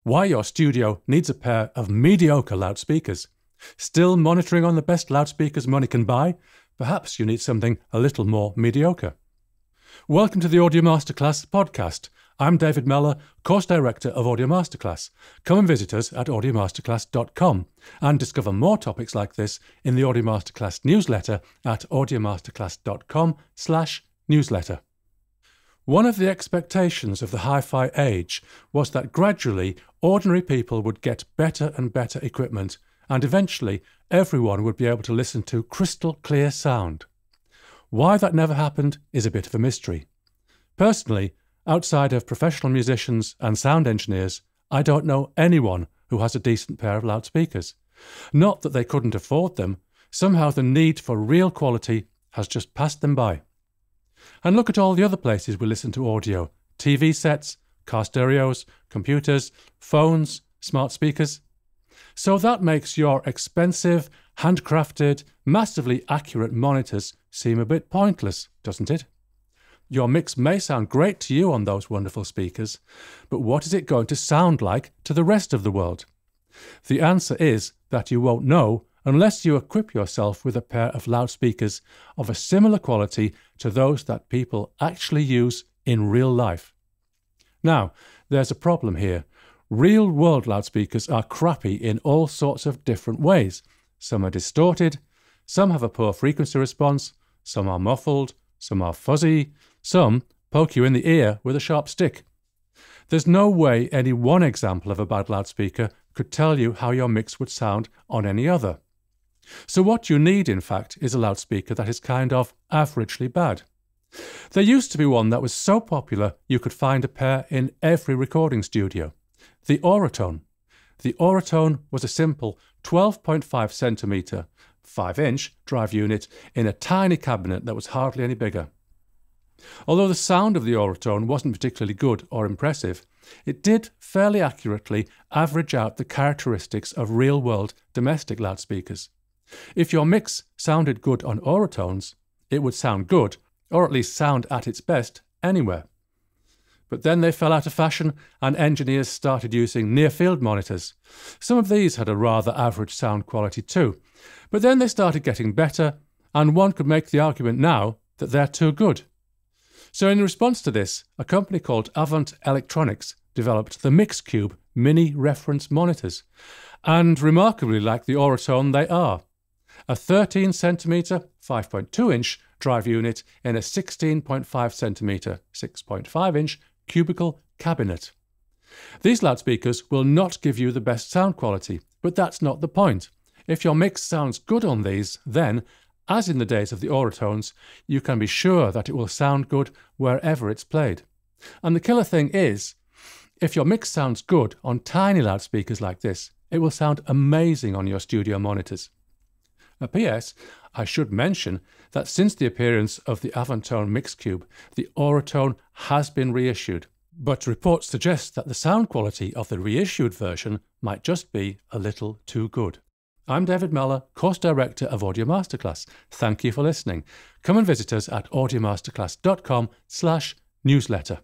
Why your studio needs a pair of mediocre loudspeakers. Still monitoring on the best loudspeakers money can buy? Perhaps you need something a little more mediocre. Welcome to the Audio Masterclass podcast. I'm David Mellor, Course Director of Audio Masterclass. Come and visit us at audiomasterclass.com and discover more topics like this in the Audio Masterclass newsletter at audiomasterclass.com/newsletter. One of the expectations of the hi-fi age was that gradually ordinary people would get better and better equipment, and eventually everyone would be able to listen to crystal clear sound. Why that never happened is a bit of a mystery. Personally, outside of professional musicians and sound engineers, I don't know anyone who has a decent pair of loudspeakers. Not that they couldn't afford them, somehow the need for real quality has just passed them by. And look at all the other places we listen to audio: TV sets, car stereos, computers, phones, smart speakers. So that makes your expensive, handcrafted, massively accurate monitors seem a bit pointless, doesn't it? Your mix may sound great to you on those wonderful speakers, but what is it going to sound like to the rest of the world? The answer is that you won't know unless you equip yourself with a pair of loudspeakers of a similar quality to those that people actually use in real life. Now, there's a problem here. Real-world loudspeakers are crappy in all sorts of different ways. Some are distorted, some have a poor frequency response, some are muffled, some are fuzzy, some poke you in the ear with a sharp stick. There's no way any one example of a bad loudspeaker could tell you how your mix would sound on any other. So what you need, in fact, is a loudspeaker that is kind of averagely bad. There used to be one that was so popular you could find a pair in every recording studio: the Auratone. The Auratone was a simple 12.5 centimetre, 5-inch drive unit in a tiny cabinet that was hardly any bigger. Although the sound of the Auratone wasn't particularly good or impressive, it did fairly accurately average out the characteristics of real-world domestic loudspeakers. If your mix sounded good on Auratones, it would sound good, or at least sound at its best, anywhere. But then they fell out of fashion and engineers started using near-field monitors. Some of these had a rather average sound quality too, but then they started getting better, and one could make the argument now that they're too good. So in response to this, a company called Avant Electronics developed the MixCube mini reference monitors, and remarkably like the Auratone they are. A 13 centimetre, 5.2-inch drive unit in a 16.5 centimetre, 6.5-inch cubicle cabinet. These loudspeakers will not give you the best sound quality, but that's not the point. If your mix sounds good on these, then, as in the days of the Auratones, you can be sure that it will sound good wherever it's played. And the killer thing is, if your mix sounds good on tiny loudspeakers like this, it will sound amazing on your studio monitors. P.S. I should mention that since the appearance of the Avantone MixCube, the Auratone has been reissued, but reports suggest that the sound quality of the reissued version might just be a little too good. I'm David Mellor, Course Director of Audio Masterclass. Thank you for listening. Come and visit us at audiomasterclass.com/newsletter.